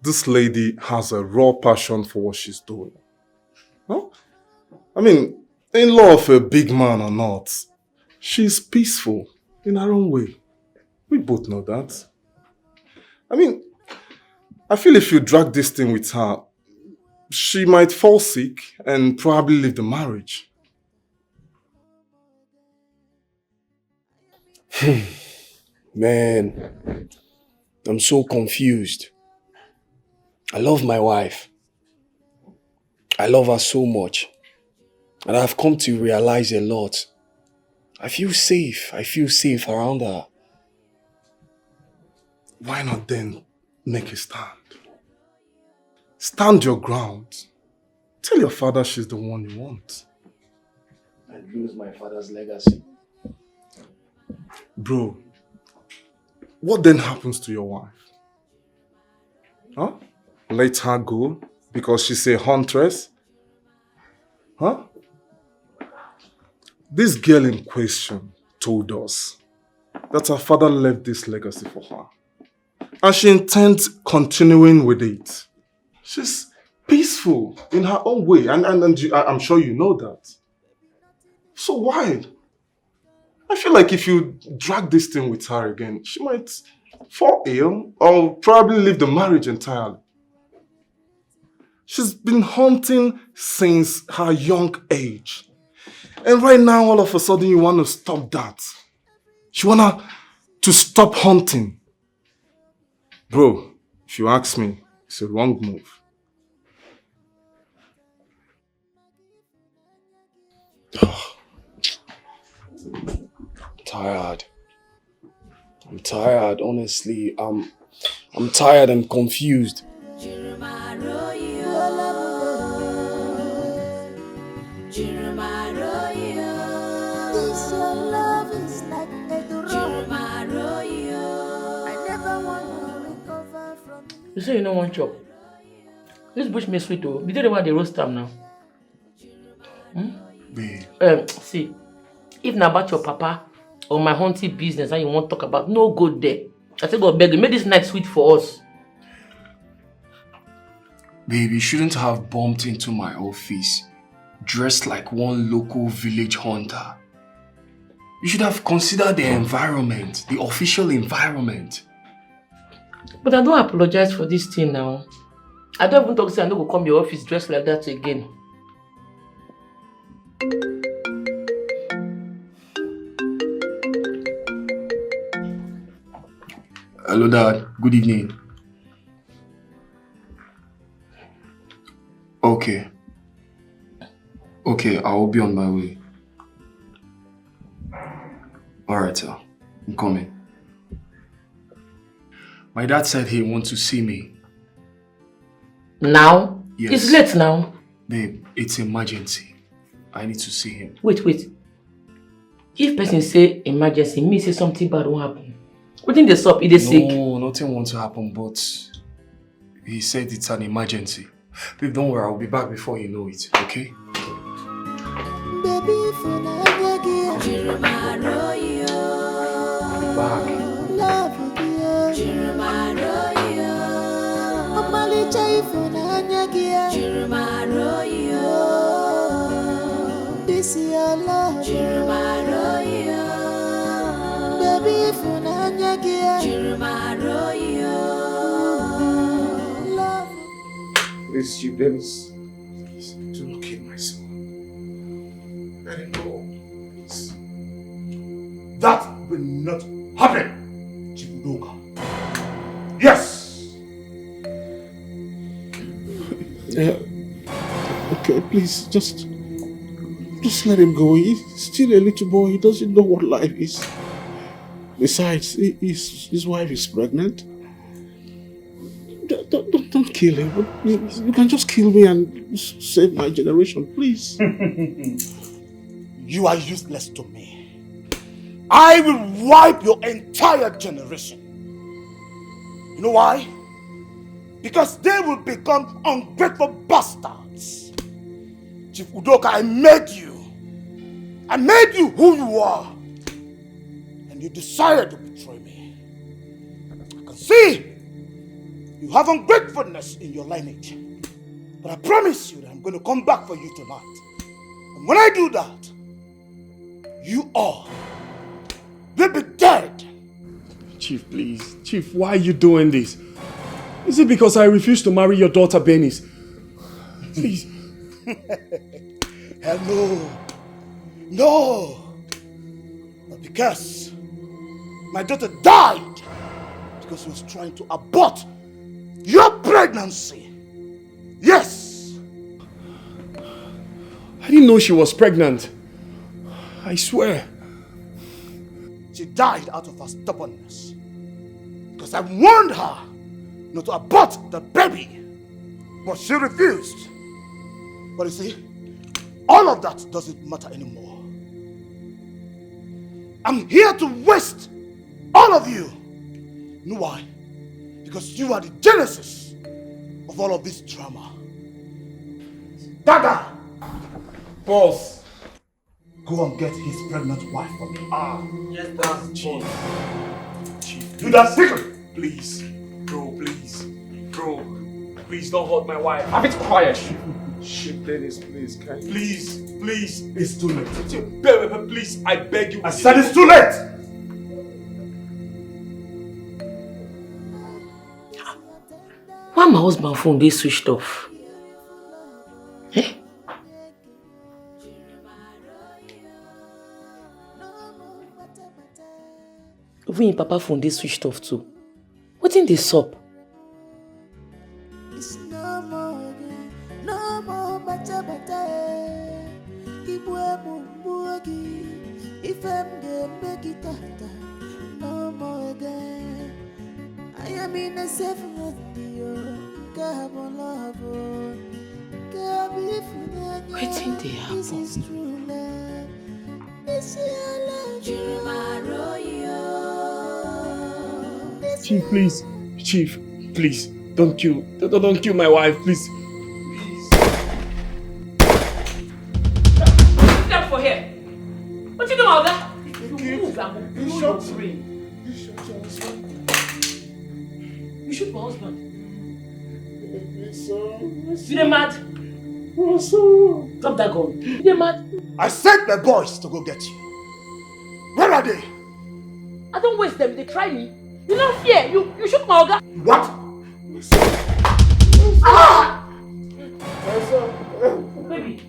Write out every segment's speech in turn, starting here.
This lady has a raw passion for what she's doing. Huh? I mean, in law of a big man or not, she's peaceful in her own way. We both know that. I mean, I feel if you drag this thing with her, she might fall sick and probably leave the marriage. Man, I'm so confused. I love my wife. I love her so much. And I've come to realize a lot. I feel safe. I feel safe around her. Why not then make a stand? Stand your ground. Tell your father she's the one you want. And lose my father's legacy. Bro, what then happens to your wife? Huh? Let her go because she's a huntress? Huh? This girl in question told us that her father left this legacy for her. And she intends continuing with it. She's peaceful in her own way. And I'm sure you know that. So why? I feel like if you drag this thing with her again, she might fall ill or probably leave the marriage entirely. She's been hunting since her young age. And right now, all of a sudden, you want to stop that. You want to stop hunting. Bro, if you ask me, it's a wrong move. Tired. I'm tired, honestly. I'm tired and confused. You say you don't want chop. This bush me sweet though. Did they want the roast time now? Babe. See, if na about your papa or my hunting business and you want to talk about, no go there. I say God beg you, make this night sweet for us. Babe, you shouldn't have bumped into my office dressed like one local village hunter. You should have considered the environment, the official environment. But I don't apologize for this thing now. I don't even talk to say I no go come your office dressed like that again. Hello, Dad. Good evening. Okay. Okay, I will be on my way. Alright, sir. I'm coming. My dad said he wants to see me. Now? Yes. It's late now. Babe, it's emergency. I need to see him. Wait. If person say emergency, me say something bad won't happen. What in the sup? Is they sick? No, nothing wants to happen, but he said it's an emergency. Babe, don't worry, I'll be back before you know it, okay? Baby, for I'll be back. This is your love. Baby, for love. Please, you please. Do not kill my son. Let him go. Please. That will not happen, Chibudoka. Yes! Okay, please, just let him go. He's still a little boy. He doesn't know what life is. Besides, his wife is pregnant. Don't kill him. You can just kill me and save my generation, please. You are useless to me. I will wipe your entire generation. You know why? Because they will become ungrateful bastards. Chief Udoka, I made you. I made you who you are. And you decided to betray me. I can see You have ungratefulness in your lineage. But I promise you that I'm going to come back for you tonight. And when I do that, you all will be dead. Chief, please. Chief, why are you doing this? Is it because I refuse to marry your daughter, Bernice? Please. Hell no. No. But because my daughter died because she was trying to abort your pregnancy. Yes. I didn't know she was pregnant. I swear. She died out of her stubbornness. Because I warned her not to abort the baby. But she refused. But you see, all of that doesn't matter anymore. I'm here to waste all of you. You know why? Because you are the genesis of all of this drama. Dada! Boss. Go and get his pregnant wife for me. Yes, that's Chief. Chief, Do that secret! please. Bro, please. Bro, please don't hurt my wife. Have it quiet. Shit, Dennis, please, can you? Please, please. It's too late. Please, I beg you. I said it's too late! Why my husband phone they switched off? Eh? Even your papa phone they switched off too. What in this sup? It's no more again, no more bata bata. Ibwe mumbuagi, if I'm the make it tata, no more again. I am in a safe with you, Gabo love, Gabi Funanya. Waiting they This happen. is true love. This is love. Chief, please. Chief, please. Don't kill my wife, please. Step for here. What you doing, Olga? You move, I will blow your brain. You shoot my husband. You dey mad? Drop that gun. You dey mad? I sent my boys to go get you. Where are they? I don't waste them. They try me. You don't fear. You shoot my Olga. What? Baby.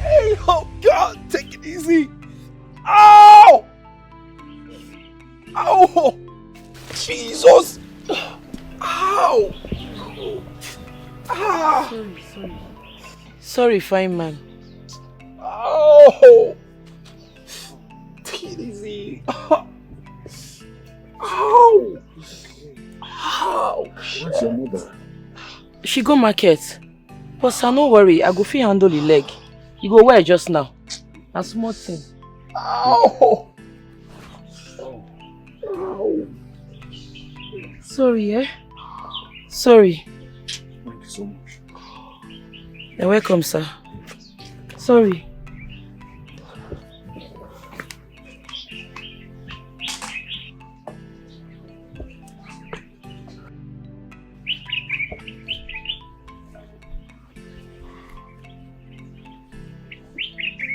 Hey, oh God, take it easy. Ow! Ow! Jesus! Ow! Ah! Sorry, fine man. Ow! Take it easy. Ow! Ow! What's your mother? She go market. But sir, no worry. I go fit handle the leg. You go where just now? A small thing. Ow! Sorry, eh? Sorry. Thank you so much. You're welcome, sir. Sorry.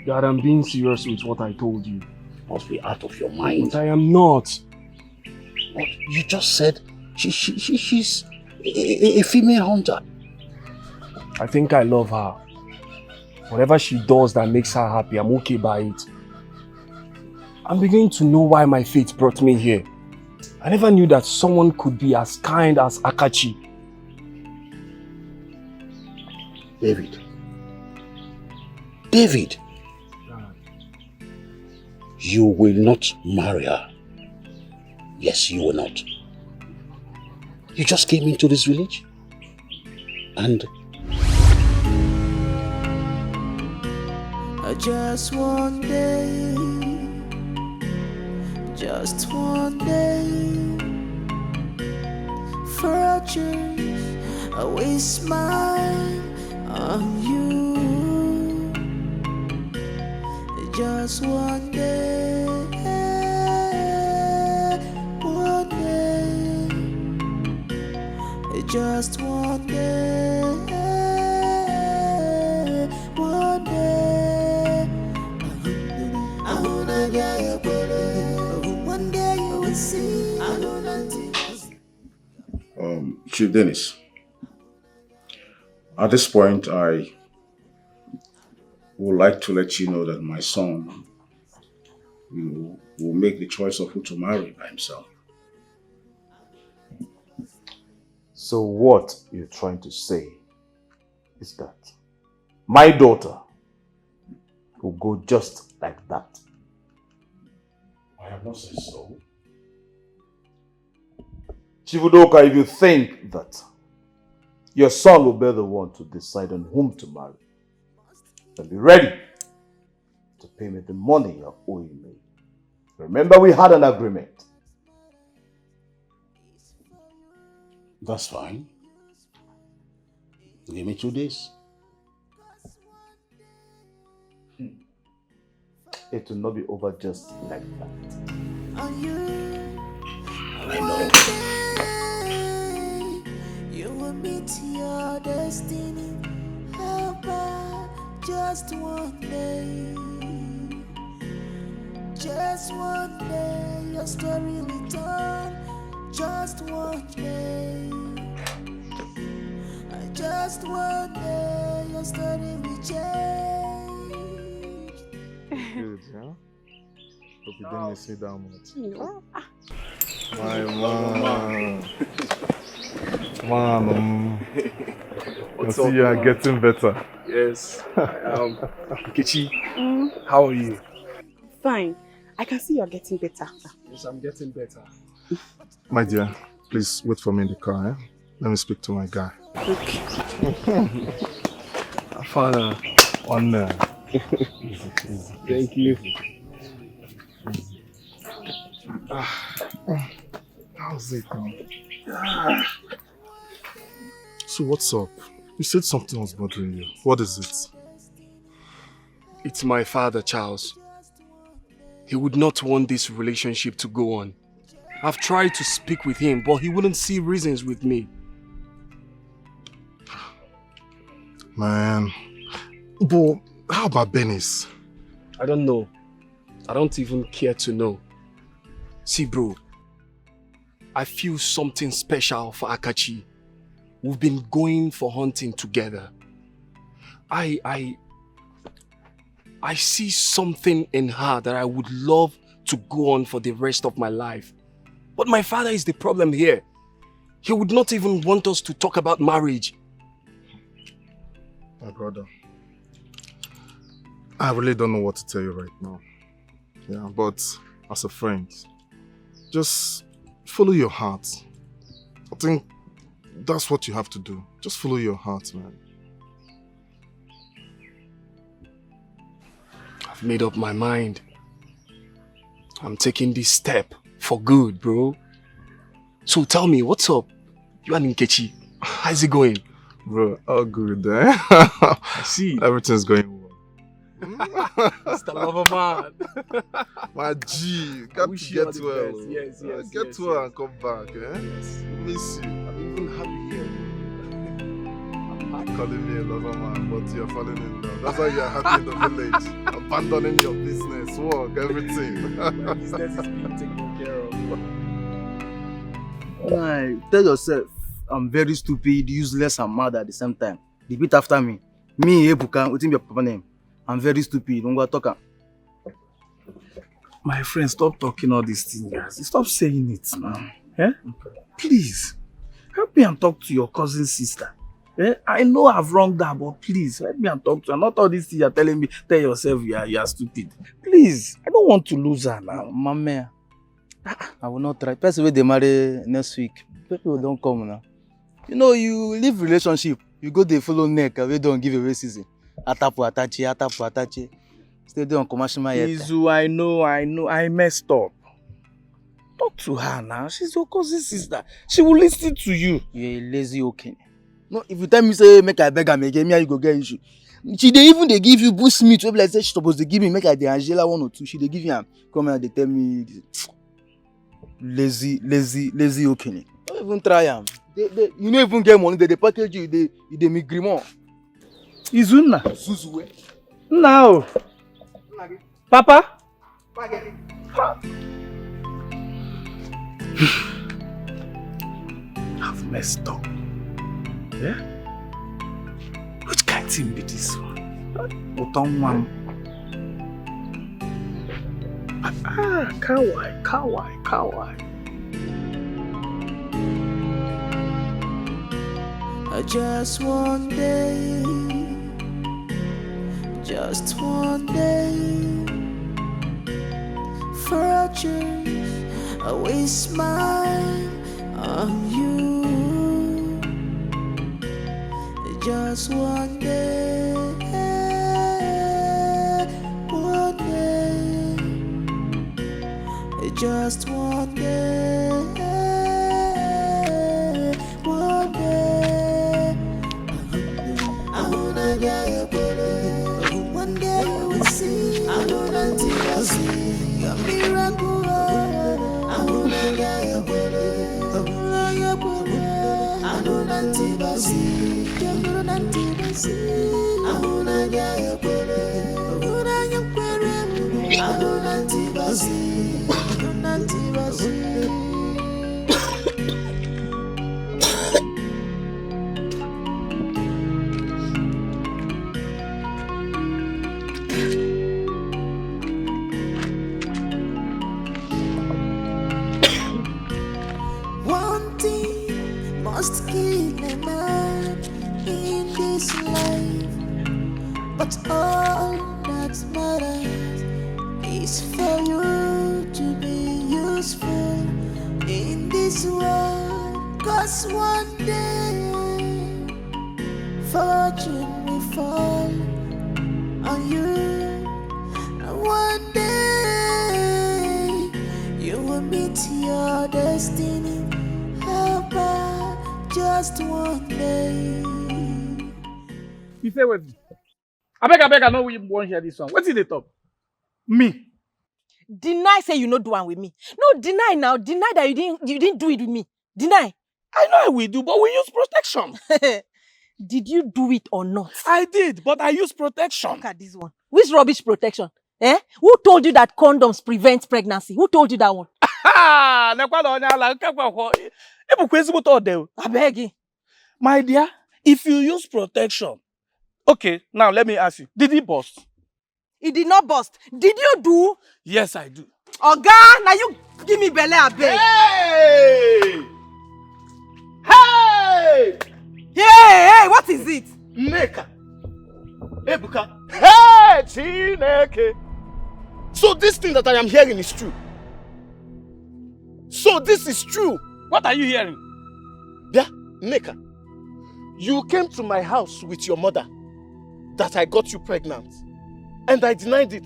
Dad, I'm being serious with what I told you. Must be out of your mind. But I am not. What you just said, she's a female hunter. I think I love her. Whatever she does that makes her happy, I'm okay by it. I'm beginning to know why my fate brought me here. I never knew that someone could be as kind as Akachi. David, you will not marry her. Yes, you will not. You just came into this village and Just one day, just one day. Fortunes, I will smile on you. Just one day, one day. Just one day, one day. I wanna get your body. One day you will see. I don't Chief Dennis, at this point, I would like to let you know that my son, will make the choice of who to marry by himself. So what you're trying to say is that my daughter will go just like that? I have not said so. Chivudoka, if you think that your son will be the one to decide on whom to marry, then be ready to pay me the money you're owing me. Remember, we had an agreement. That's fine. Give me 2 days. It will not be over just like that. I know. You will meet your destiny. Helper, just one day. Just one day, your story will turn. Just one day. Just one day, your story will change. Good, huh? Hope you didn't miss me that much. My man. Man, I see you are getting better. Yes. Kichi, how are you? Fine. I can see you're getting better. Yes, I'm getting better. My dear, please wait for me in the car, eh? Let me speak to my guy. Okay. Father. On there. Thank you. How's it now? So what's up? You said something was bothering you. What is it? It's my father, Charles. He would not want this relationship to go on. I've tried to speak with him, but he wouldn't see reasons with me. Man. But how about Benny's? I don't know. I don't even care to know. See, bro, I feel something special for Akachi. We've been going for hunting together. I see something in her that I would love to go on for the rest of my life. But my father is the problem here. He would not even want us to talk about marriage. My brother, I really don't know what to tell you right now. Yeah, but as a friend, just follow your heart. I think that's what you have to do. Just follow your heart, man. I've made up my mind. I'm taking this step for good, bro. So tell me, what's up? You and Nkechi, how's it going? Bro, all good, eh? I see. Everything's going well. It's the lover man. My G, got to get well. Yes, get well and come back, eh? Yes. Miss you. I'm even happy here. Calling me a lover man, but you're falling in love. That's why you're happy in the village. Abandoning your business, work, everything. My business is being taken care of. Tell yourself, I'm very stupid, useless, and mad at the same time. Repeat after me. Me, Ebuka, what's your papa name? I'm very stupid. Don't go talk. My friend, stop talking all these things, guys. Stop saying it now. Eh? Please, help me and talk to your cousin's sister. Eh? I know I've wronged her, but please, help me and talk to her. Not all these things you're telling me, tell yourself you are stupid. Please, I don't want to lose her now. Mama, I will not try. First way they marry next week. People don't come now. You know, you leave relationship, you go they follow neck, they don't give away season. Atapu atache. Stay there on commercial yet. Izu, I know. I messed up. Talk to her now. She's your cousin sister. She will listen to you. You're a lazy okay. No, if you tell me say make I beg am again, me you go get issue. She dey even they give you boost meat. Wey be like say she supposed to give me make I the Angela 1 or 2. She dey give you am. Come here, they tell me lazy okay. Don't even try am. They, you no even get money. They package you. They migriment. Izuna. Zuzuwe. Now. Papa. I've messed up. Yeah? Which kind of thing be this one? Kawai. Just one day, fortunes always smile on you. Just one day, just one day, I wanna get one day we'll see. I wanna see your miracle. I wanna get I wanna see. One thing must kill a man in this life, but all that matters is for you to be useful in this world. 'Cause one day fortune will fall on you, and one day you will meet your destiny. How about just one day? You say what? I beg, I know we won't hear this song. What's in the top? Me. Deny say you no do one with me. No, deny now. Deny that you didn't do it with me. Deny. I know we do, but we use protection. Did you do it or not? I did, but I use protection. Look at this one. Which rubbish protection? Eh? Who told you that condoms prevent pregnancy? Who told you that one? I beg you. My dear, if you use protection, okay, now let me ask you, did it burst? It did not burst. Did you do? Yes, I do. Oga, now you give me belly, I beg. Hey! Hey, what is it? Neka. Ebuka. Hey, Chineke. So this thing that I am hearing is true. So this is true. What are you hearing? Yeah, Neka. You came to my house with your mother that I got you pregnant. And I denied it.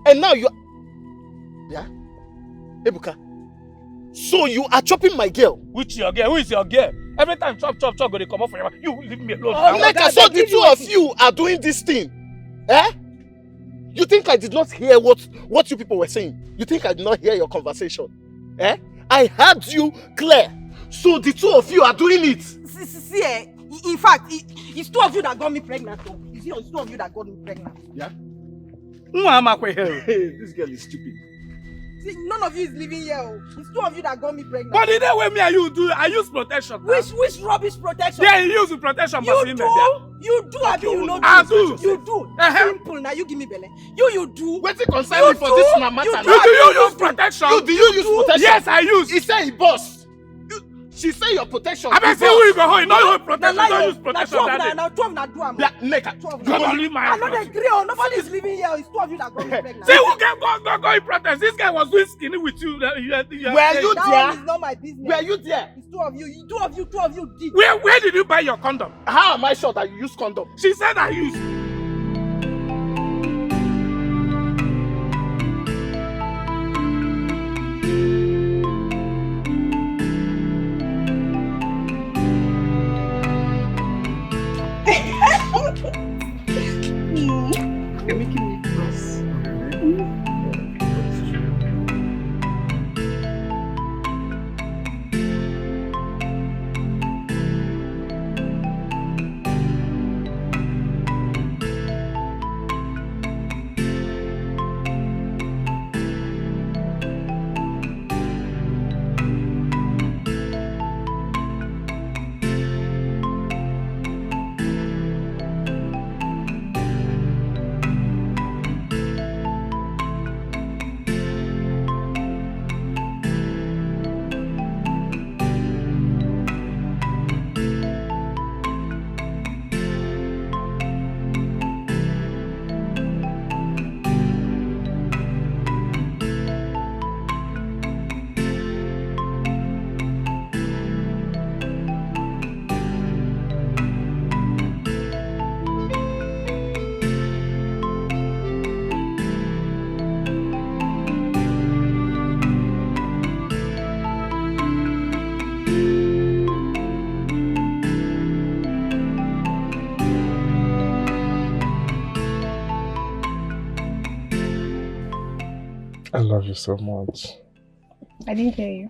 And now you... Yeah? Ebuka. So you are chopping my girl. Which your girl? Who is your girl? Every time chop, go they come off for you. You leave me alone. Oh, Neka, so the two of you are doing this thing. Eh? You think I did not hear what you people were saying? You think I did not hear your conversation? Eh? I heard you clear. So the two of you are doing it. See, in fact, it's two of you that got me pregnant. Though. It's two of you that got me pregnant. Yeah? Hey, this girl is stupid. See, none of you is living here. Oh. It's two of you that got me pregnant. But the day when me and you do, I use protection. Which rubbish protection? Yeah, you use protection. You do? You do, okay, you know. I do. You do. Simple. Now you give me belly. You do. What's it concern me for this matter? You use protection. Do you use protection? Yes, I use. He said he boss. She say your protection. I bet see who you go home. No use protection. Don't use protection. Now 12 na do am. Yeah, Neka. Go leave my house. I know they agree. Nobody is living here. It's two of you that got me pregnant. See who can go in protest. This guy was doing skinny with you. Were you there? That one is not my business. Were you there? It's two of you. Two of you did. Where did you buy your condom? How am I sure that you use condom? She said I used. I love you so much. I didn't hear you.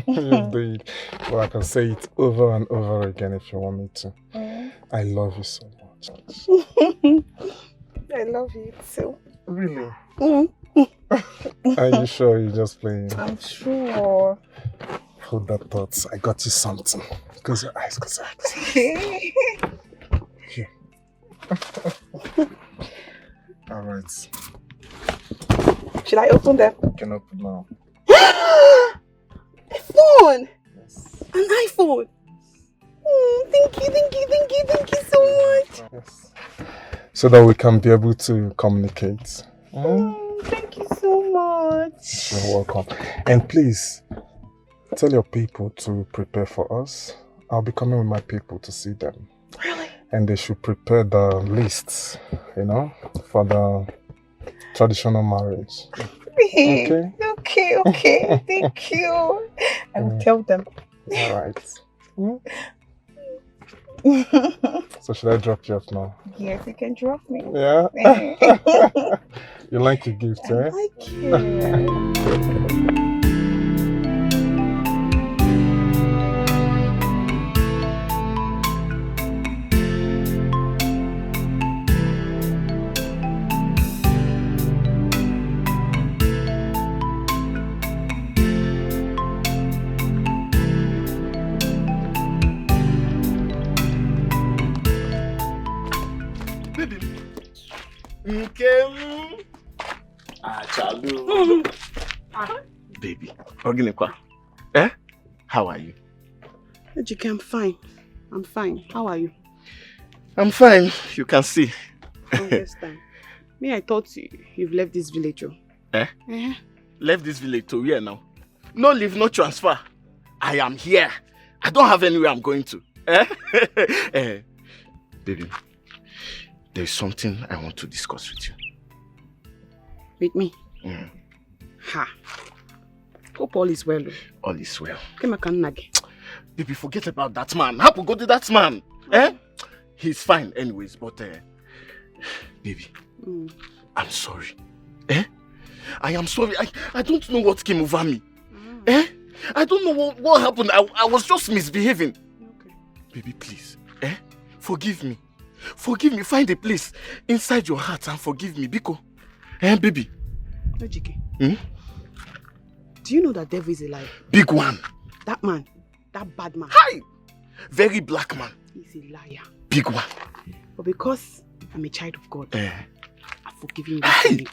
You did. Well, I can say it over and over again if you want me to. I love you so much. I love you too. Really? Mm. Are you sure you're just playing? I'm sure. Hold that thought. I got you something. Close your eyes, close your eyes. Here. Alright. Should I open them? You can open now. A phone! Yes. An iPhone! Thank you so much! Yes. So that we can be able to communicate. Thank you so much. You're welcome. And please, tell your people to prepare for us. I'll be coming with my people to see them. Really? And they should prepare the lists, you know, for the traditional marriage. Okay? Okay. Thank you. I will tell them. Alright. So should I drop you off now? Yes, you can drop me. Yeah? You like your gift, eh? I like it. Baby, Oginekwa, eh? How are you? Ejike, I'm fine. I'm fine. How are you? I'm fine, you can see. This time. Me, I thought you've left this village. Eh? Left this village to where now? No leave, no transfer. I am here. I don't have anywhere I'm going to. Eh? Baby, there's something I want to discuss with you. With me? Ha. Hope all is well. All is well. Baby, forget about that man. How to go to that man? Eh? He's fine anyways, but baby, I'm sorry. Eh? I am sorry. I don't know what came over me. Eh? I don't know what happened. I was just misbehaving. Okay. Baby, please. Eh? Forgive me. Forgive me. Find a place inside your heart and forgive me. Biko. Eh, baby? Ejike. Do you know that devil is a liar? Big one. That man. That bad man. Hi! Very black man. He's a liar. Big one. But because I'm a child of God, I've forgiven you. Hey!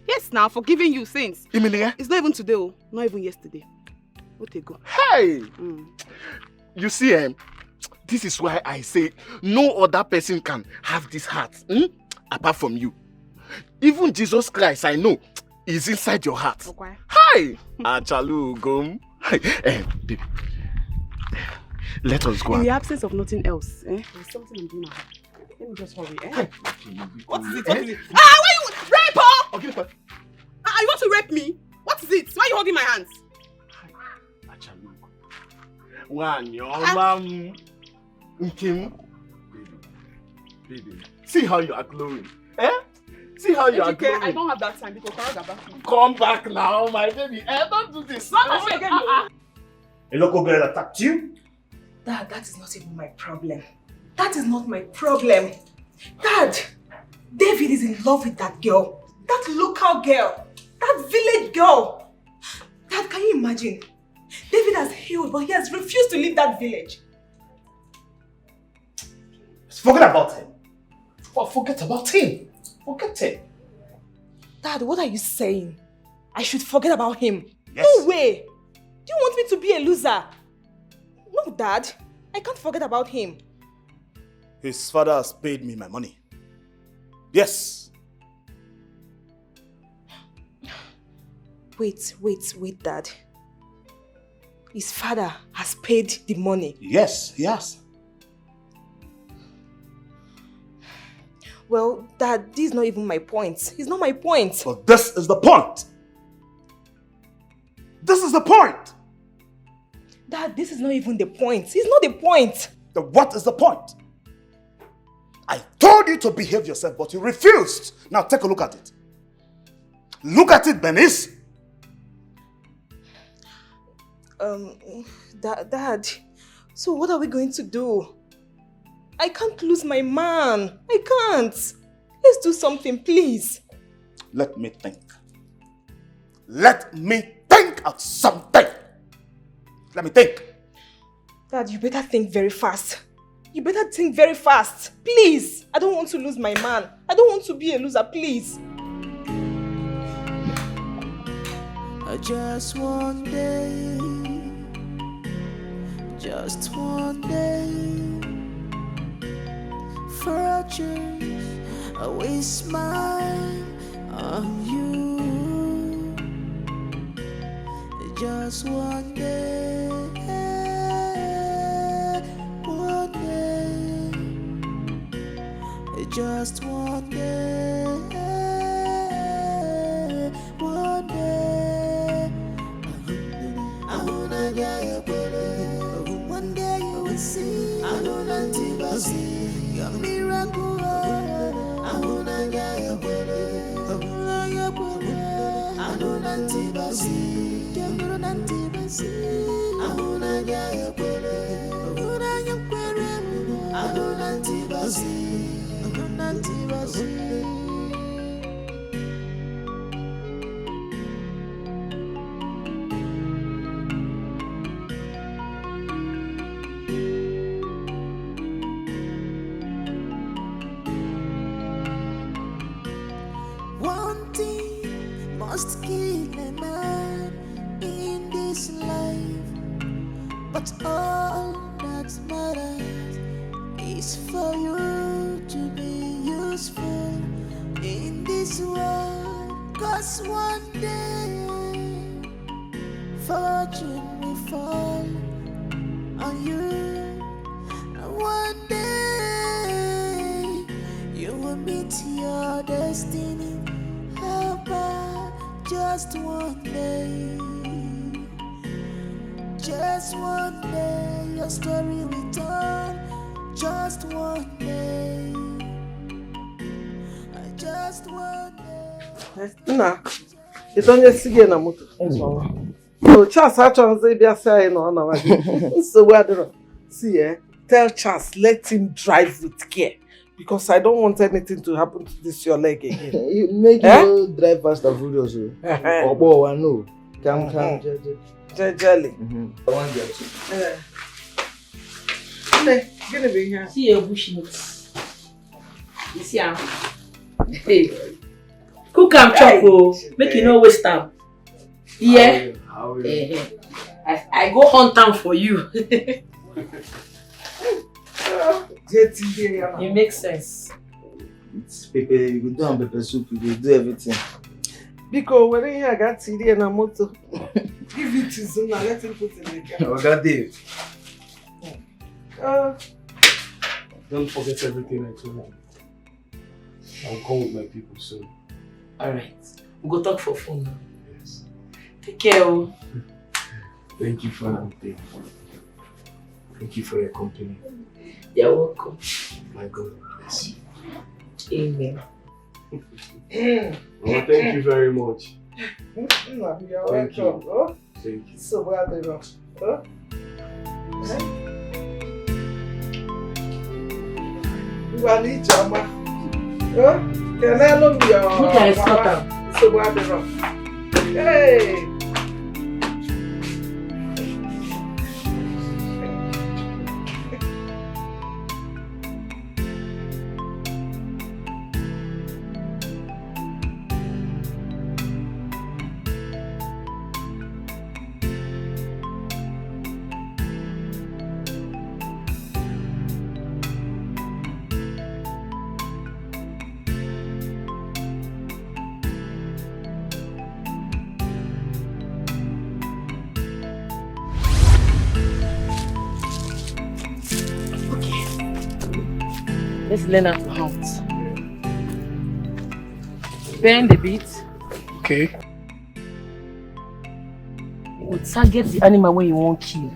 Yes, now, forgiving you since. Iminega? It's not even today, not even yesterday. What a go. Hey! You see, this is why I say no other person can have this heart apart from you. Even Jesus Christ, I know, is inside your heart. Okay. Hi! Achalu gum. Baby. Let us go. In the absence of nothing else, there's something I'm doing now. Let me just hurry. What is it? What is it? Why you rape her? Okay, you want to rape me? What is it? Why are you holding my hands? Baby, see how you are glowing. Eh? See how you are Ejike, I glowing. don't have that time because Karaga back. Come back now, my baby. Don't do this. A local girl attacked you? Dad, that is not even my problem. That is not my problem. Dad, David is in love with that girl. That local girl. That village girl. Dad, can you imagine? David has healed, but he has refused to leave that village. Forget about him. Well, forget about him. Forget him. Dad, what are you saying? I should forget about him? Yes. No way. Do you want me to be a loser? No, Dad. I can't forget about him. His father has paid me my money. Yes. Wait, Dad. His father has paid the money. Yes, he has. Well, Dad, this is not even my point. It's not my point. But this is the point. This is the point. Dad, this is not even the point. It's not the point. Then what is the point? I told you to behave yourself, but you refused. Now take a look at it. Look at it, Bernice. Dad, so what are we going to do? I can't lose my man. I can't. Let's do something, please. Let me think. Let me think of something. Let me think. Dad, you better think very fast. You better think very fast. Please. I don't want to lose my man. I don't want to be a loser, please. Just one day. Just one day. For a change, I will smile on you. Just one day, one day, just one day, one day. I wanna get your body. One day you will see. I don't see. Your miracle, I wanna get your body. I don't antibasi. I don't antibasi. I wanna get your body. I don't antibasi. I don't antibasi. Must kill a man in this life, but all that matters is for you to be useful in this world. 'Cause one day fortune will fall on you, and one day you will meet your destiny. Just one day, just one day, your story will turn. Just one day, just one day. Nah, it's only again na moto. No, Charles, I try to say be say no na. So where do see tell Charles, let him drive with care. Because I don't want anything to happen to this your leg again. You make you drive fast and furious. Obo, I know. Come, jelly. I want you to. Gonna be here. See your bushmeat. You see am? Hey. Cook am chop o. Make you no waste time. Yeah. I go hunt am for you. It makes sense. It's pepper, you go do pepper soup, you go do everything. Because when I got CD and a motor, give it to Zuna, let him put it in the car. Oh, God, Dave. Don't forget everything I told you. I'll come with my people soon. Alright. We'll go talk for phone now. Yes. Take care. Oh. Thank you for everything. Thank you for your company. You're welcome. My God bless you. Amen. Mama, thank you very much. You're Thank you. welcome. Oh, Thank you. so bad, oh. You are need Jama. Oh, can I love you? Look at his cutter. So bad, hey. Let's learn how to hunt. Bend a bit. Okay. You target the animal when you want to kill.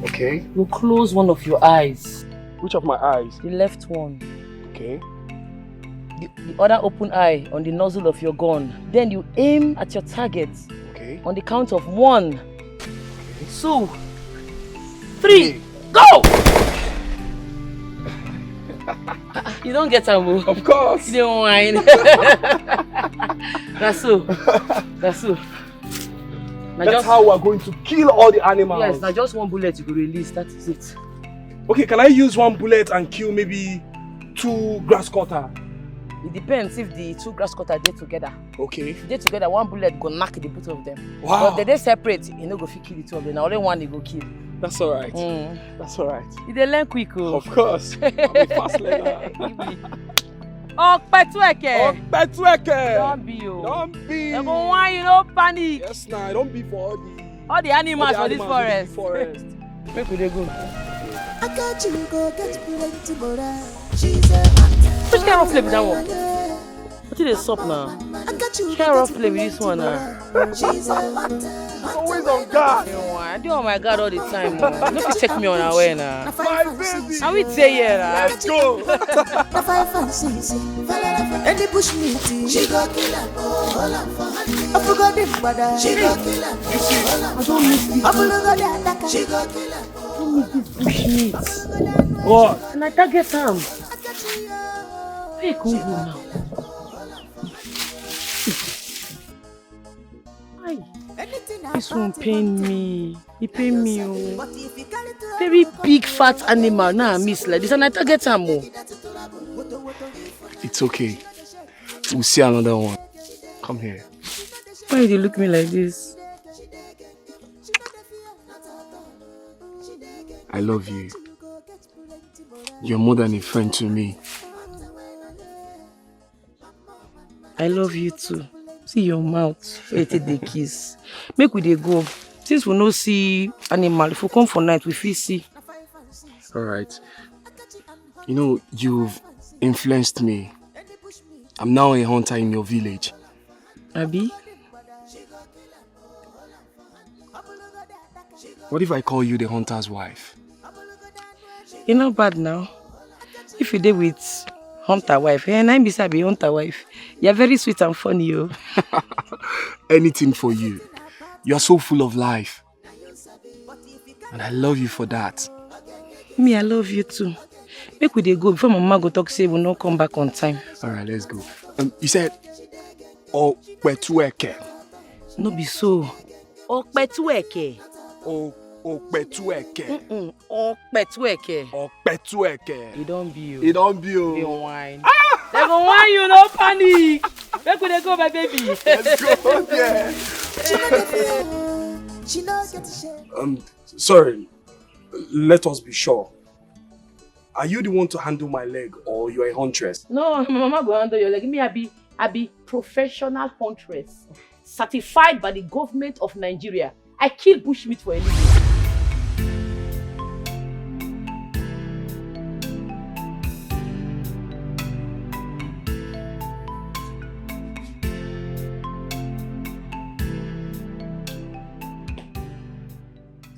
Okay. You close one of your eyes. Which of my eyes? The left one. Okay. The other open eye on the nozzle of your gun. Then you aim at your target. Okay. On the count of 1, 2, 3, go! You don't get a move. Of course. You don't whine. That's so. That's so. Now That's how we're going to kill all the animals. Yes, now just one bullet you will release. That is it. Okay, can I use one bullet and kill maybe 2 grass cutter? It depends if the 2 grass cutter dey together. Okay. If they together, one bullet go knock the both of them. Wow. But if they separate, you no go fit kill the 2 of them. Now only one they go kill. That's alright. That's alright. You dey learn quick, oh. Of course. I'm a fast learner. Okpetueke. Okpetueke. Don't be, oh. Don't be. Everyone, you no panic. Yes, nah. Don't be for all the animals for this forest. forest. Make we dey go. I got you, go get plenty more. Which kind of play with that one? What is the sup now? Which kind of play with this one now? Always on guard. I do on my guard all the time. No fit take me unaware now. My baby. How we say here now? Let's go. And they push me to she got kill I forgot the brother. She got kill I don't miss this. I forgot the attacker. She got kill I don't miss this bushmeat. What? And I target him. Where you come go now? Why? This one pain me. He pain me. Oh. Very big fat animal. Now I miss like this and I target him. Oh. It's okay. We'll see another one. Come here. Why do you look me like this? I love you. You're more than a friend to me. I love you too. See your mouth. Where you take the kiss. Make we dey go. Since we no see animal, if we come for night, we feel see. Alright. You know, you've influenced me. I'm now a hunter in your village. Abi? What if I call you the hunter's wife? You're not bad now. If you did with hunter wife, and I'm beside hunter wife, you're very sweet and funny, yo. Anything for you. You are so full of life. And I love you for that. Me, I love you too. Make we dey go before mama go talk say we no come back on time. Alright, let's go. You said Okpetueke. No be so. Okpetueke. Okpetueke. Okpetueke. Okpetueke. You don't be you. You don't be you. They whine. They go whine you, no panic. Make we dey go, my baby. Let's go there. she not get shame. Sorry. Let us be sure. Are you the one to handle my leg or you are a huntress? No, my mama go handle your leg. Me, I be professional huntress. Certified by the government of Nigeria. I kill bushmeat for a living.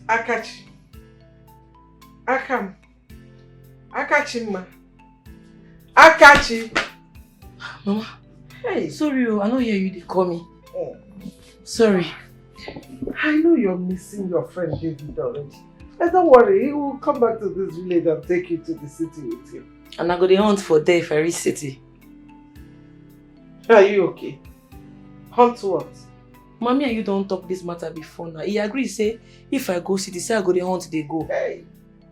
Akachi. Akam. Akachi, ma. Akachi. Mama, Hey. Sorry, I don't hear you, they call me. Sorry. I know you're missing your friend David already. And don't worry, he will come back to this village and take you to the city with him. And I go to hunt for there if I reach city. Are you okay? Hunt what? Mommy and you don't talk this matter before now. He agree, say, if I go city, say I go to hunt, they go. Hey.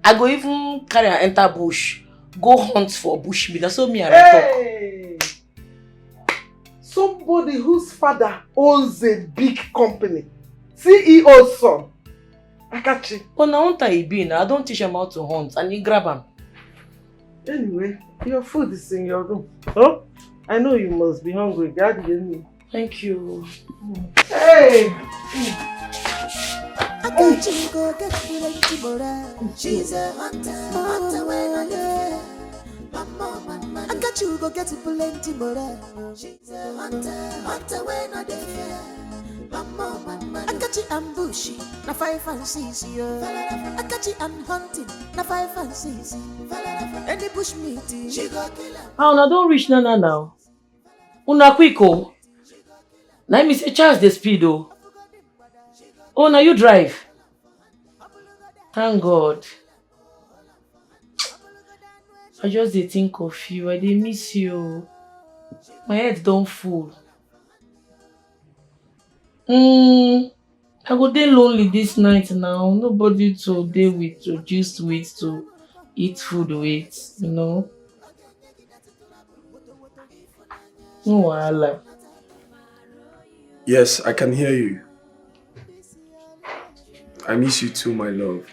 I go even carry and enter bush. Go hunt for bush meat. That's what me and I Hey! Somebody whose father owns a big company. CEO's son. I catch you. But now hunter he be now. I don't teach him how to hunt and he grab him. Anyway, your food is in your room. Huh? I know you must be hungry. God, you know. Thank you. Hey! I got you go get plenty more. She's a hunter when I get. I got you go get plenty more. She's a hunter when I get. I got you ambushy, na 5 and 6 I got you and hunting, na 5 and 6. Any bush meat, she go kill her. How now don't reach now. Una quick oh. Now me say Charles the speed oh. Oh now you drive. Thank God. I just dey think of you. I dey miss you. My head don't full. I go dey lonely this night now. Nobody to dey with, to gist with, to eat food with, you know. No wahala. Yes, I can hear you. I miss you too, my love.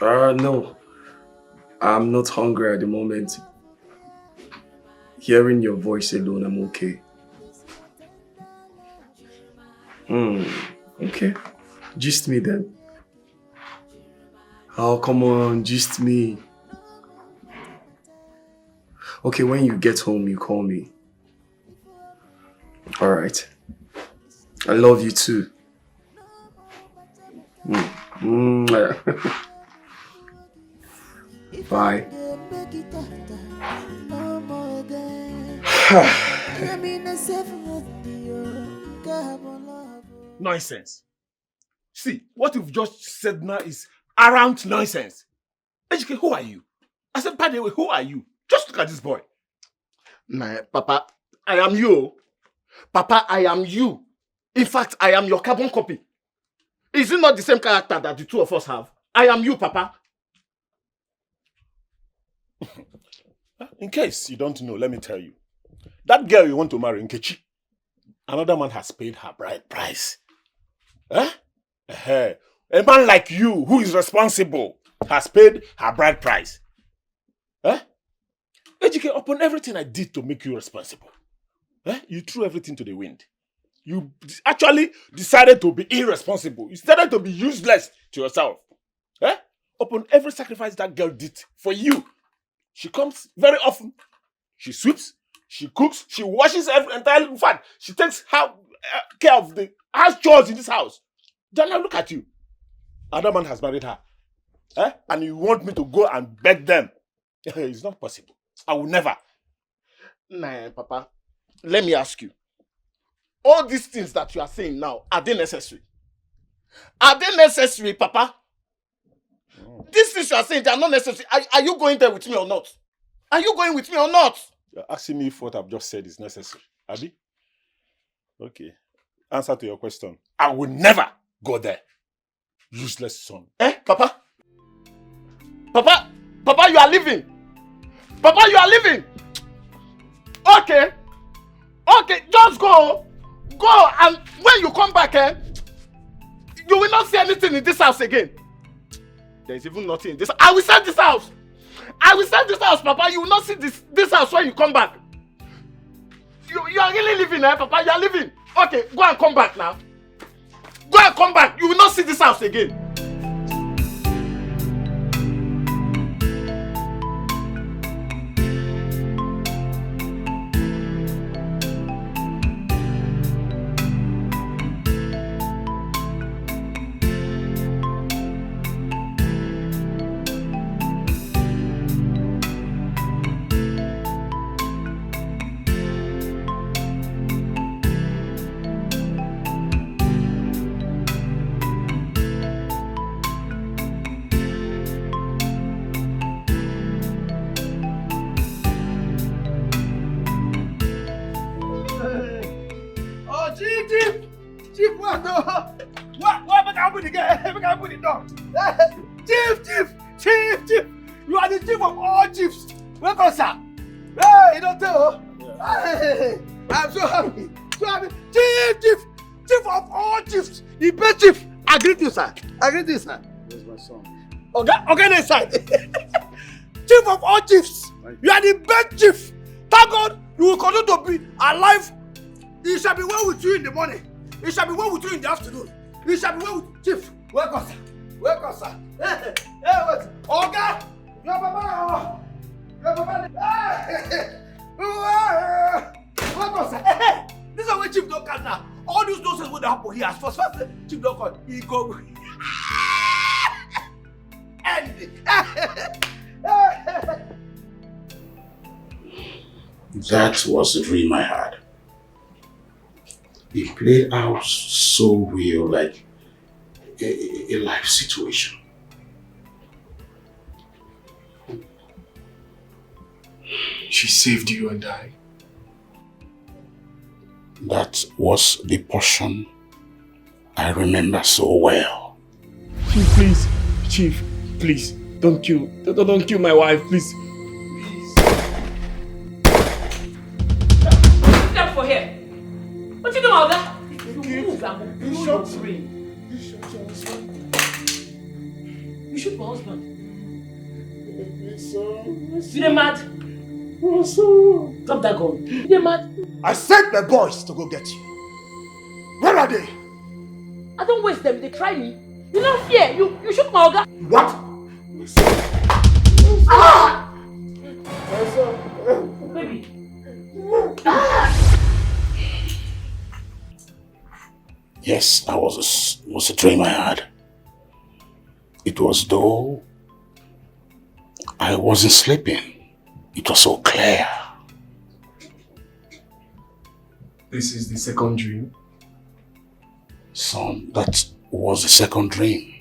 No. I'm not hungry at the moment. Hearing your voice alone, I'm okay. Okay. Gist me then. Oh, come on, gist me. Okay, when you get home, you call me. Alright. I love you too. Bye. Nonsense. See, what you've just said now is arrant nonsense. HK, who are you? I said, by the way, who are you? Just look at this boy. Nah, Papa, I am you. Papa, I am you. In fact, I am your carbon copy. Is it not the same character that the two of us have? I am you, Papa. In case you don't know, let me tell you. That girl you want to marry, Nkechi, another man has paid her bride price. A man like you, who is responsible, has paid her bride price. Ejike, upon everything I did to make you responsible, you threw everything to the wind. You actually decided to be irresponsible. You decided to be useless to yourself. Upon every sacrifice that girl did for you, she comes very often. She sweeps, she cooks, she washes entirely. In fact, she takes care of the house chores in this house. Then now look at you. Another man has married her. And you want me to go and beg them? It's not possible. I will never. Nah, Papa. Let me ask you. All these things that you are saying now, are they necessary? Are they necessary, Papa? These things you are saying, they are not necessary. Are you going there with me or not? Are you going with me or not? You're asking me if what I've just said is necessary. Abi? Okay. Answer to your question. I will never go there. Useless son. Papa? Papa, you are leaving. Papa, you are leaving. Okay, just go. Go, and when you come back, you will not see anything in this house again. There is even nothing in this. I will sell this house. I will sell this house, Papa. You will not see this house when you come back. You are really leaving, Papa? You are leaving. Okay, go and come back now. Go and come back. You will not see this house again. Chief, what? What? Make I put it again. Make I put it down. Chief. You are the chief of all chiefs. Welcome, sir. Hey, you don't tell. Hey, I'm so happy. Chief of all chiefs. The best chief. I greet you, sir. Where's my son? Okay, next side. Chief of all chiefs. You are the best chief. Thank God you will continue to be alive. It shall be well with you in the morning. It shall be well with you in the afternoon. It shall be well with Chief. Welcome, sir. Hey, what? Okay. Your papa. Welcome, sir. Hey, this is where Chief don't come now. All these nonsense will happen here. As first, Chief don't come. He go. That was the dream I had. It played out so real, like a life situation. She saved you and I. That was the portion I remember so well. Chief, please, don't kill my wife, please. Step for here. What you doing, Olga? You shoot my husband. You dey mad? Drop that gun. You dey mad? I sent my boys to go get you. Where are they? I don't waste them. They try me. You don't fear. You shoot my Olga. What? Baby. Yes, that was a dream I had. It was though I wasn't sleeping. It was so clear. This is the second dream. Son, that was the second dream.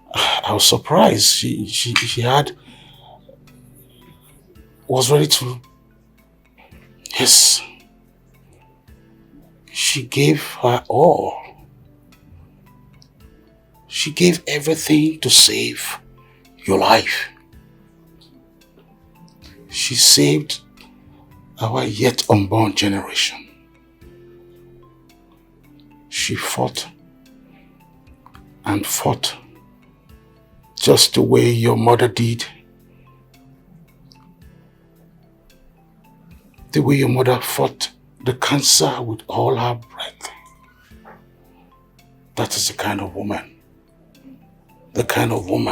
I was surprised. She was ready to, yes. She gave her all. She gave everything to save your life. She saved our yet unborn generation. She fought and fought just the way your mother did. The way your mother fought the cancer with all her breath. That is the kind of woman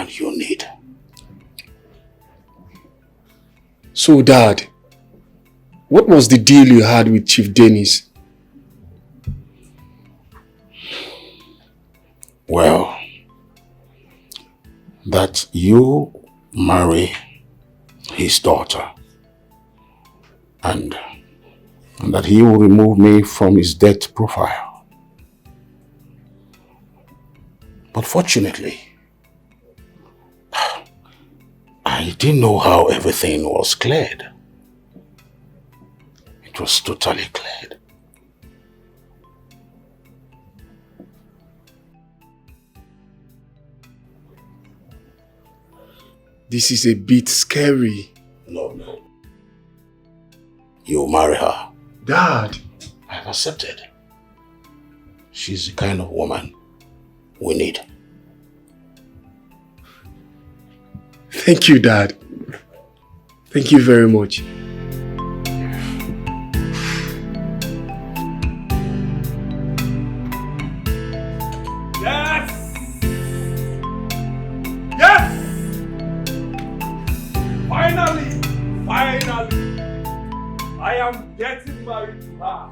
you need. So, Dad, what was the deal you had with Chief Dennis? Well, that you marry his daughter and that he will remove me from his death profile. But fortunately, I didn't know how everything was cleared. It was totally cleared. This is a bit scary. No. You'll marry her. Dad! I've accepted. She's the kind of woman we need. Thank you, Dad. Thank you very much. Finally, I am getting married to her.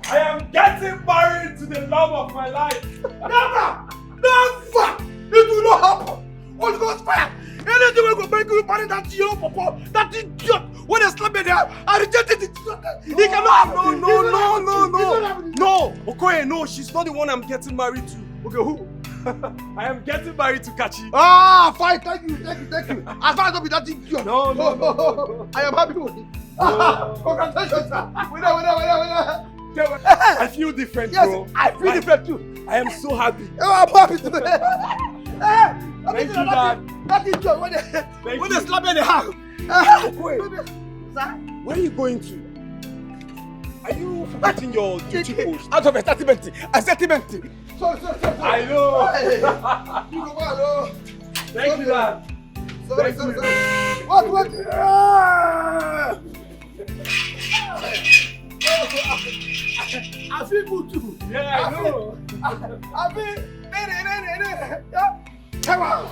I am getting married to the love of my life. Never! It will not happen. Holy Ghost fire. Anything will make you marry that young papa, that idiot. When they slap me there, I rejected it. He cannot have No. No, Okoye, no, she's not the one I'm getting married to. Okay, who? I am getting married to Kachi. Ah, fine, thank you. As far as don't be that idiot. No. I am happy with it. Congratulations, sir. Winner. I feel different, Yes, bro. I feel different too. I am so happy. I'm happy today. Thank you, Dad. That idiot when they slap me in the hand. Wait. Where are you going to? Are you forgetting your duty post? Out of a settlement. Sorry. I know. You go back, no. Thank you, Dad. Sorry. What? I feel good too. Yeah, I know. I feel. Come on.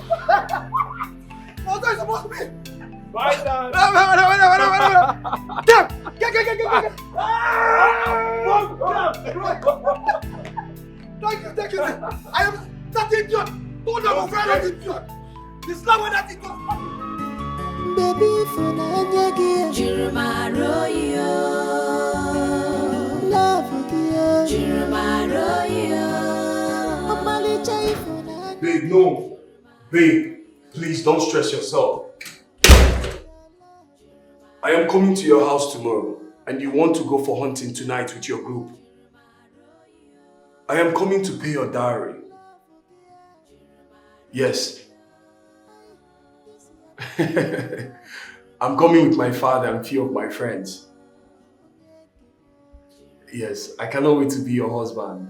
What are you supposed to be? Bye, Dad. Get. Thank you. I am that idiot. Don't have a friend that idiot. This is not what that idiot. Baby, for Nanyagi, Jirumaroyo. Love you, Jirumaroyo. Babe, no. Babe, please don't stress yourself. I am coming to your house tomorrow, and you want to go for hunting tonight with your group. I am coming to pay your dowry. Yes. I'm coming with my father and few of my friends. Yes, I cannot wait to be your husband.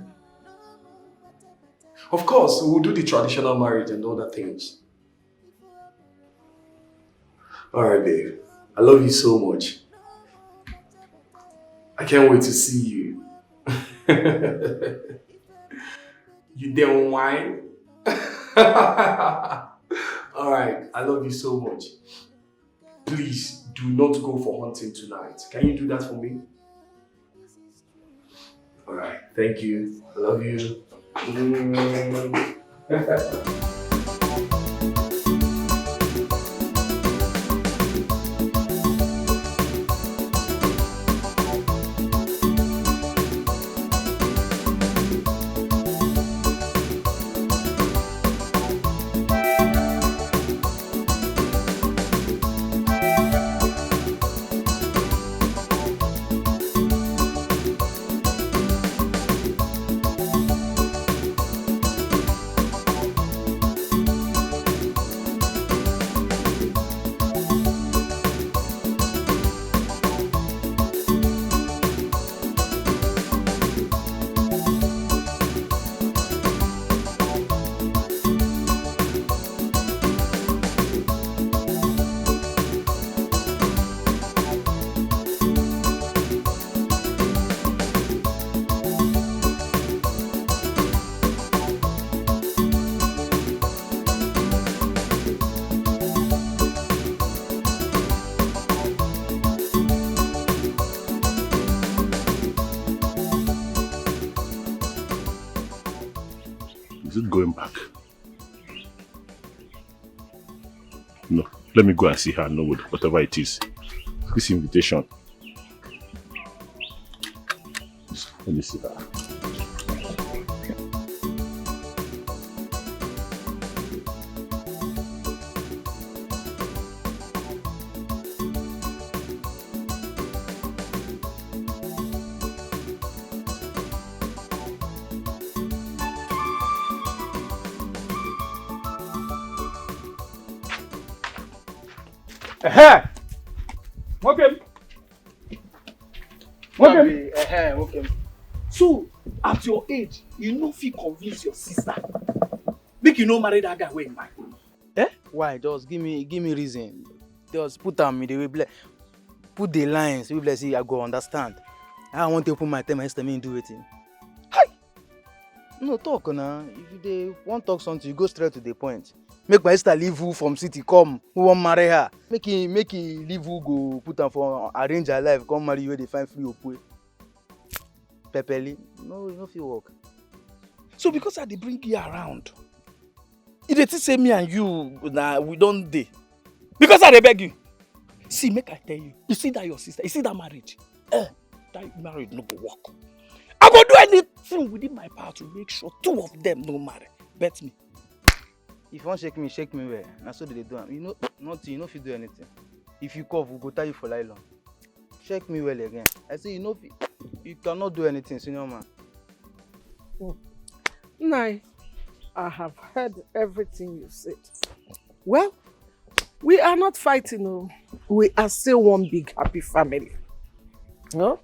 Of course, we'll do the traditional marriage and other things. Alright, babe. I love you so much. I can't wait to see you. You don't whine? Alright, I love you so much. Please do not go for hunting tonight. Can you do that for me? Alright, thank you. I love you. Is it going back? No. Let me go and see her and know whatever it is. This invitation. Let me see her. Okay. So, at your age, you know if you convince your sister, make you no marry that guy wey you marry. Why? Just give me reason. Just put them in the way, put the lines. We bless you. I go understand. I want to put my time and me do it. Hi. No talk now. If they want talk something, you go straight to the point. Make my sister leave who from city come. Who want marry her? Make he leave who go put her for arrange her life. Come marry where they find free opwe. Pepeli, no fit work. So because I dey bring you around, you dey say me and you we don't dey. Because I dey beg you. See, make I tell you. You see that your sister, you see that marriage? That marriage no go work. I go do anything within my power to make sure two of them no marry. Bet me. If you want shake me well. That's what they do. You know, nothing, you know if you do anything. If you cough, we'll go tie you for nylon. Shake me well again. I say, you cannot do anything, senior man. Nai, I have heard everything you said. Well, we are not fighting, no. We are still one big happy family. No?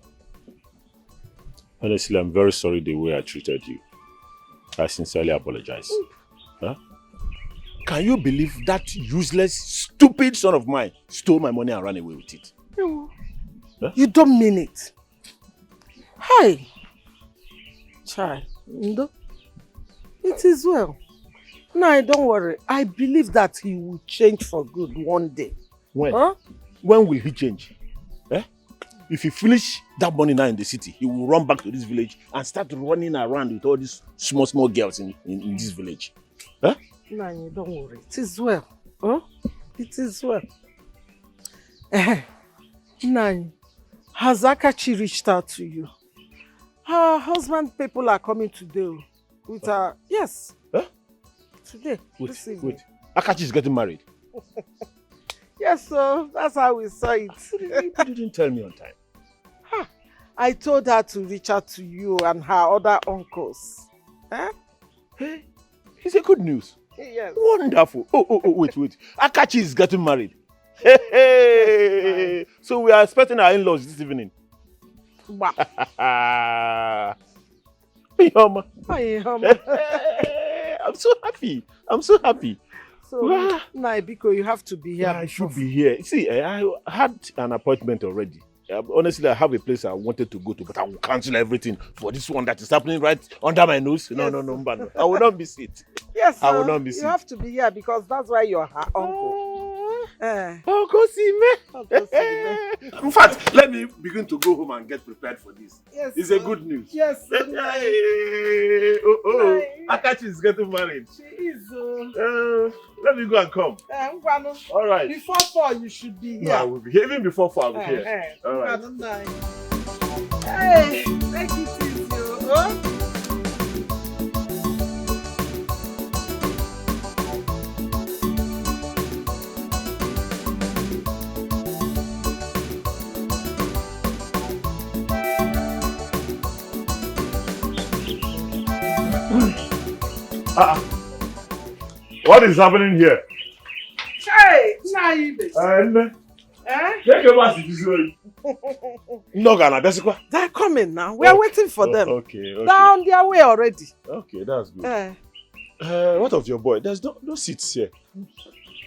Honestly, I'm very sorry the way I treated you. I sincerely apologize. Huh? Can you believe that useless, stupid son of mine stole my money and ran away with it? No. Huh? You don't mean it. Hi. Child, Ndo. It is well. No, don't worry. I believe that he will change for good one day. When? Huh? When will he change? Eh? If he finish that money now in the city, he will run back to this village and start running around with all these small girls in this village. Huh? No, don't worry. It is well. Huh? It is well. Nai, has Akachi reached out to you? Her husband people are coming today with her. Yes. Huh? Today. This evening. Wait. Akachi is getting married. Yes, so that's how we saw it. You didn't tell me on time. I told her to reach out to you and her other uncles. Huh? Hey, it's a good news. Yes. Wonderful. Oh, wait. Akachi is getting married. Hey. So we are expecting our in-laws this evening. Wow. Yoma. Yoma. I'm so happy. So, Naibiko, you have to be here. I should be here. See, I had an appointment already. Honestly, I have a place I wanted to go to, but I will cancel everything for this one that is happening right under my nose. Yes. No. I will not miss it. Yes, I will not miss it. You have to be here because that's why you're her uncle. Go see me. In fact, let me begin to go home and get prepared for this. Yes, it's a good news. Yes. Akachi is getting married. She is. Let me go and come. All right. Before 4, you should be here. No, I will be here. Even before 4, I will be here. All right. Hey, take it easy. Huh? What is happening here? Hey, Naibe. They're coming now. We are waiting for them. Okay. They're on their way already. Okay, that's good. What of your boy? There's no seats here.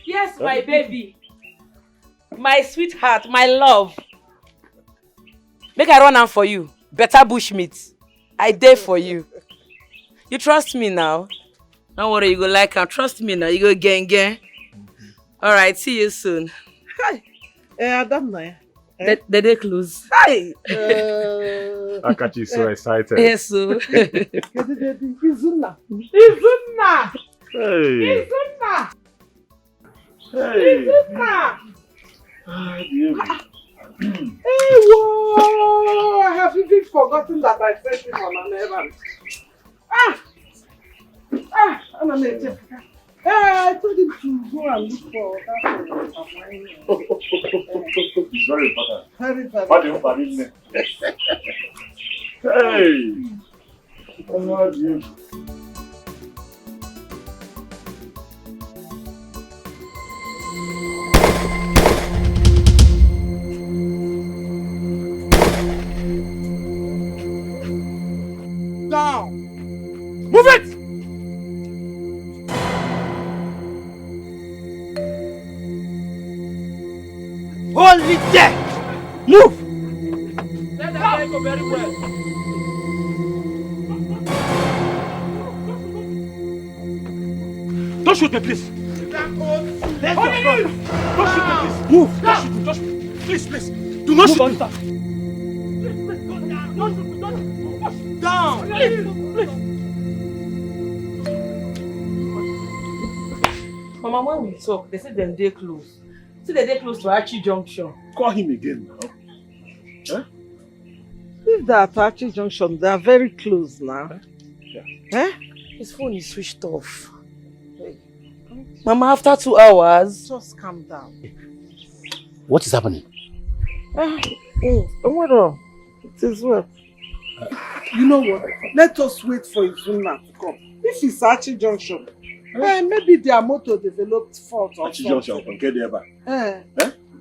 Yes, my baby. My sweetheart, my love. Make I run am for you. Better bushmeat. I dare for you. You trust me now? Don't worry, you go like am. Trust me now. You go gang. All right, see you soon. Hi. Adam na. The day close. Hi. Akachi is so excited. Yes, so. Izuna. Hey. Hey, whoa! I have even forgotten that I sent him on an errand. I told him to go and look for that. It's very important. Very, very important. Hey! Oh, dear. Down! Move it! Hold it there! Move! Let that guy go very well. Don't shoot me, please! Let Don't shoot me, please! Move! Don't shoot me, just please! Do not shoot me! Down! Mama, when we talk, they say them day close. See the day close to Archie Junction. Call him again now. Huh? If they're at Archie Junction, they are very close now. Yeah. His phone is switched off. Mama, after 2 hours. Just calm down. What is happening? Don't worry. It is well. You know what? Let us wait for Izuna to come. If it's Archie Junction, maybe their motor developed fault or Archie something. Junction, get there back. Well,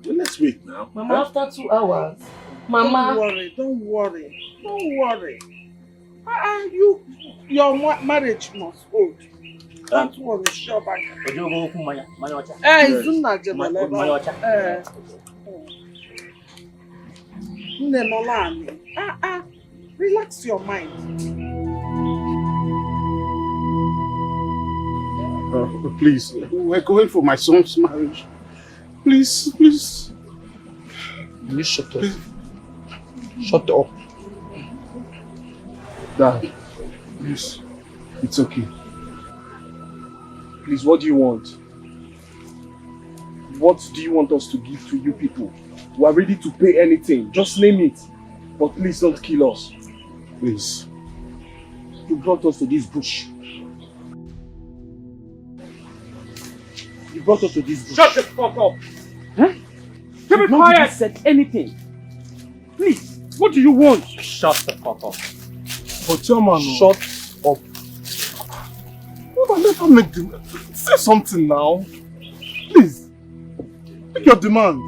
let's wait now. Mama, after 2 hours. Mama. Don't worry. Your marriage must hold. Don't worry, sure back. Izuna Jebaleba. Relax your mind. Please, we're going for my son's marriage. Please. You shut up. Shut up. Dad, please. It's okay. Please, what do you want? What do you want us to give to you people? We are ready to pay anything. Just name it. But please don't kill us. Please. You brought us to this bush. Shut the fuck up! Huh? Keep it quiet! Said anything. Please, what do you want? Shut the fuck up. But your man, shut up. Let her make the... Say something now. Please. Make your demands.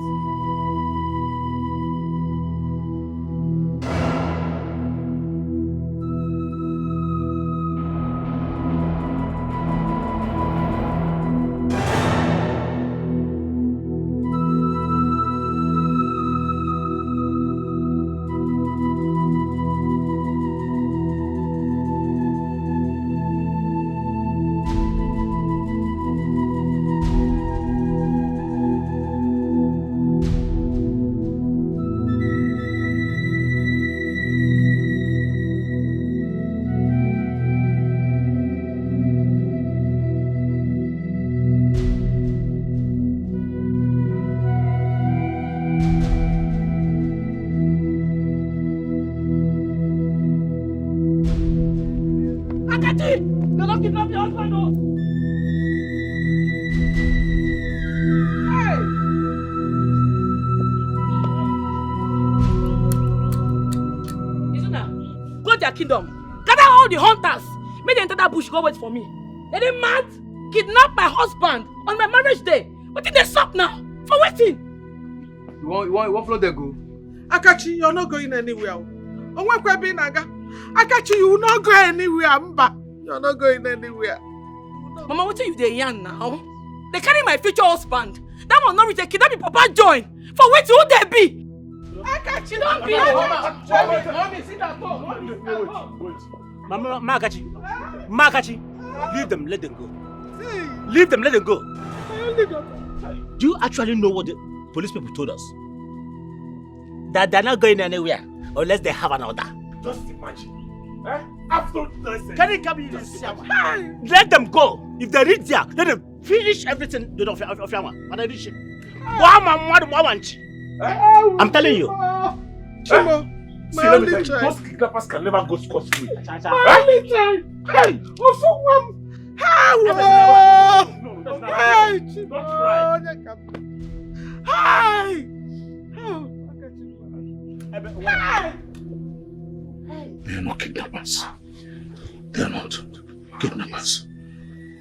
Kingdom. Gather all the hunters. Make them enter that bush, go wait for me. They mad? Kidnap my husband on my marriage day. What did they stop now? For waiting. You want flow there go? Akachi, you're not going anywhere. Akachi, you will not go anywhere, Mba. You're not going anywhere. Mama, what are you there young now? They carry my future husband. That one not reach a kidnapping Papa join. For waiting, who they be? Akachi, don't be. Mommy, sit down. Wait. Mama, Makachi, leave them, let them go. Leave them, let them go. Do you actually know what the police people told us? That they're not going anywhere unless they have an order. Just imagine. Absolute nonsense. Can you come in this? Let them go. If they reach there, let them finish everything of your and I reach it. I'm telling you. Chimo, see, let me tell you, those kidnappers can never go scot-free. Hey! Also, no, hey, Chimo, They are not kidnappers. They are not kidnappers.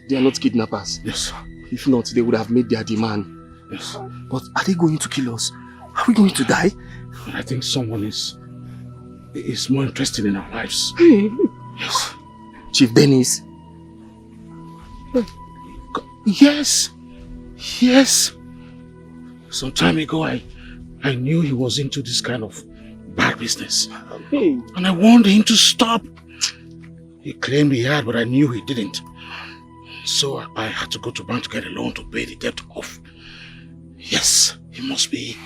They are not kidnappers? Yes. If not, they would have made their demand. Yes. But are they going to kill us? Are we going to die? I think someone is more interested in our lives. Yes. Chief Dennis? Yes. Some time ago, I knew he was into this kind of bad business. And I warned him to stop. He claimed he had, but I knew he didn't. So I had to go to bank to get a loan to pay the debt off. Yes, he must be.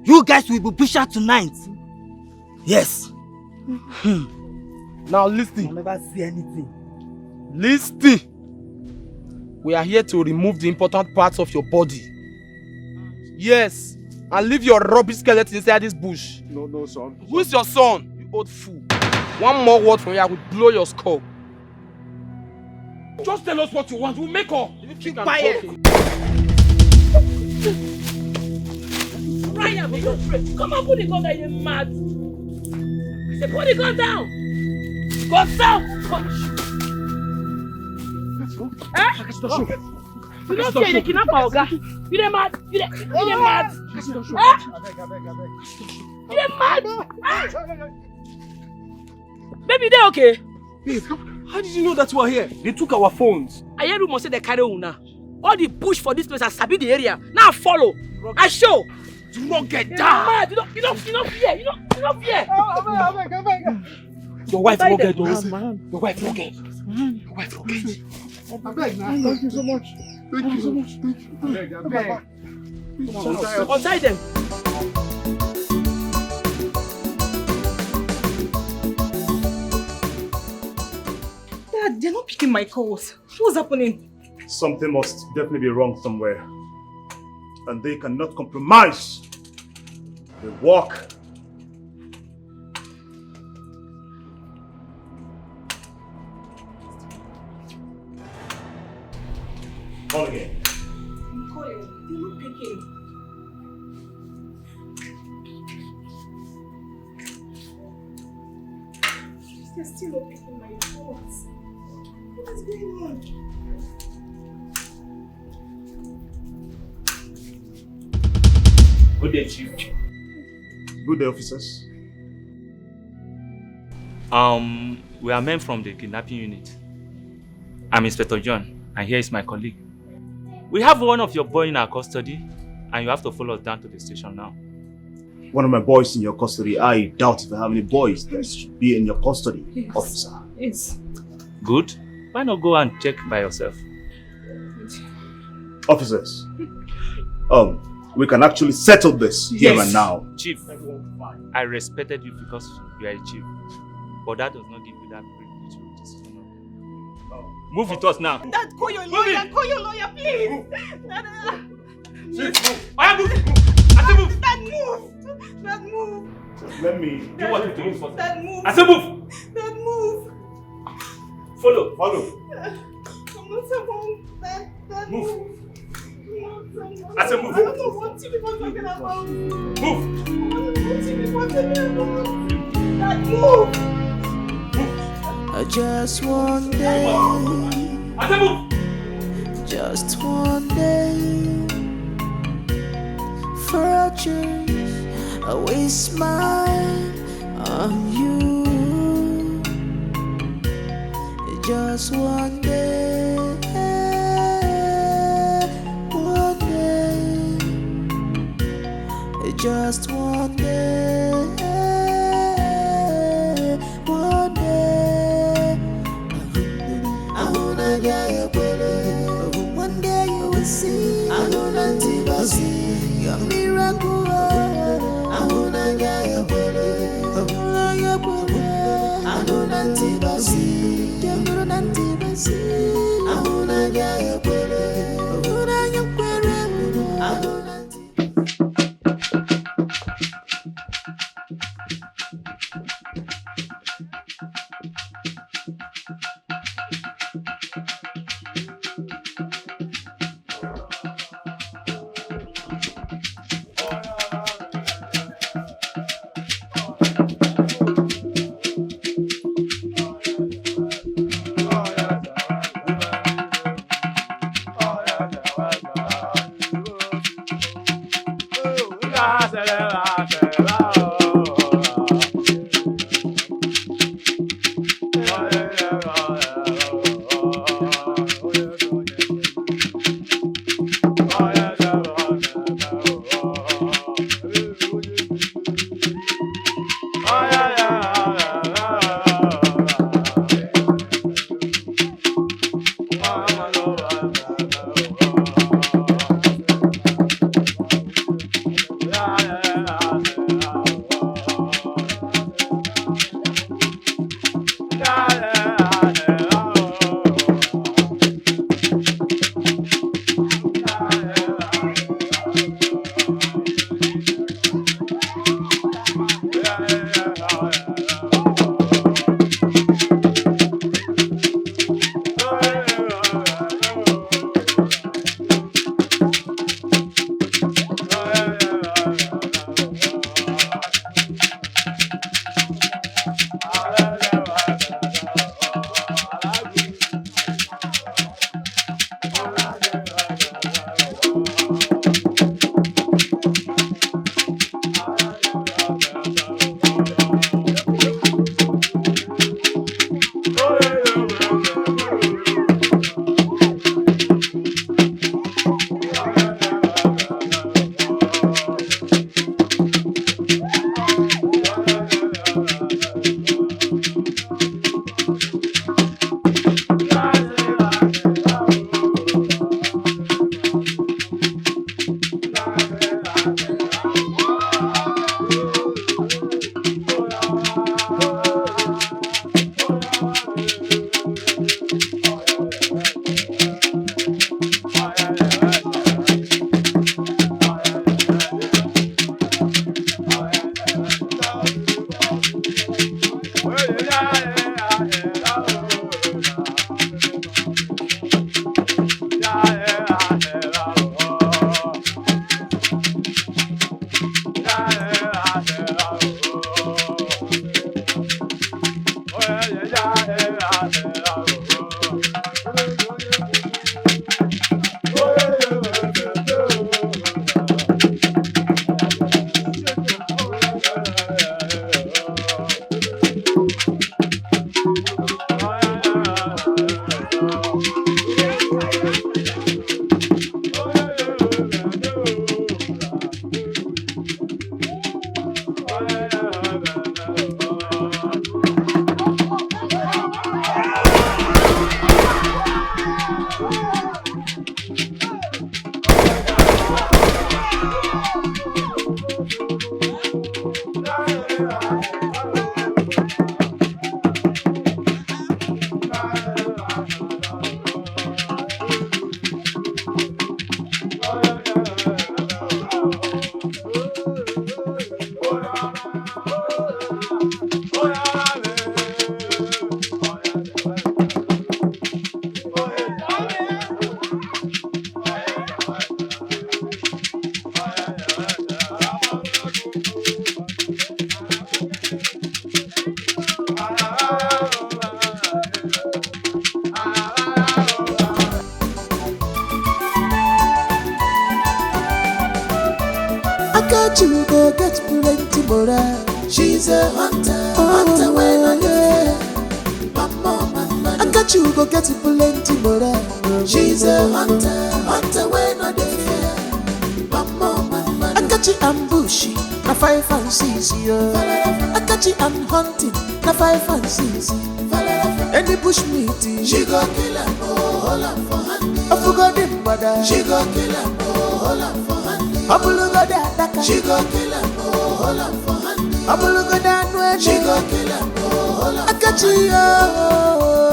You guys will be butchered tonight. Yes. Now listen. I'll never see anything. Listen. We are here to remove the important parts of your body. Yes, and leave your rubbish skeleton inside this bush. No, son. Who is your son, you old fool? One more word from you, I will blow your skull. Just tell us what you want. We'll make up. Keep quiet. Ryan, be your friend. Come on, put the gun down, you're mad. I said, put the gun down. Go down. Eh? You don't fear the kidnapper, Oga. You dey mad? You dey mad? Eh? You dey mad? Baby, they okay? Babe, how did you know that we are here? They took our phones. I hear rumors say they carry una. All the push for this place, I sabi the area. Now I follow. I show. Do not get down. Mad. You don't fear. You don't fear. Your wife will get those. Your wife will get. Your wife will get. Thank you so much. Thank you so much. Thank you. Untie them. Dad, they're not picking my calls. What's happening? Something must definitely be wrong somewhere. And they cannot compromise. They walk. Call again. I'm calling. They're not picking. They're still not picking my calls. What is going on? Good day, Chief. Good day, officers. We are men from the kidnapping unit. I'm Inspector John, and here is my colleague. We have one of your boys in our custody, and you have to follow us down to the station now. One of my boys in your custody. I doubt if I have any boys that should be in your custody, Yes. officer. Yes. Good. Why not go and check by yourself? Officers, we can actually settle this here and now. Chief, I respected you because you are a chief, but that does not give you that privilege to decision. Move with us now. Dad, call your lawyer. Call your lawyer, please. Dad, Chief, move. I move. I say move. Dad, move. Dad, move. Let me do what you do first. Dad, move. I say move. Dad, move. Follow. I'm not someone. Dad, move. I said move. I don't know what you people are talking about. Move. I don't know what you people are talking about. Dad, move. Just one day. I said move. Just one day. For a change, I will smile on you. Just one day. One day. Just one day. One day. I wanna get your better. One day you will see. I wanna see your miracle. I wanna get your better. I wanna get better. I wanna see. I wanna get your better. I wanna get better. I wanna. got you go get plenty more. She's a hunter, hunter when I get. I got you go get plenty more. She's a hunter, hunter when I get. I got you ambushy, na 5 and 6 yo. I got you I'm hunting, na 5 and 6. Any bush meeting, she go kill her, hold her for hand. I forgot him, brother. She go kill her, hold her for hand. I look at that, she go kill her, hold her for hand. I look at that way, she go kill her, hold her. I got you,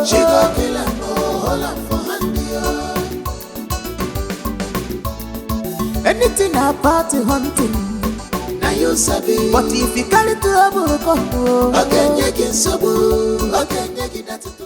she go kill her, hold her for hand. Anything about the hunting, now you sabi. But if you carry trouble, come. Okay, you can sabu. Okay, you can.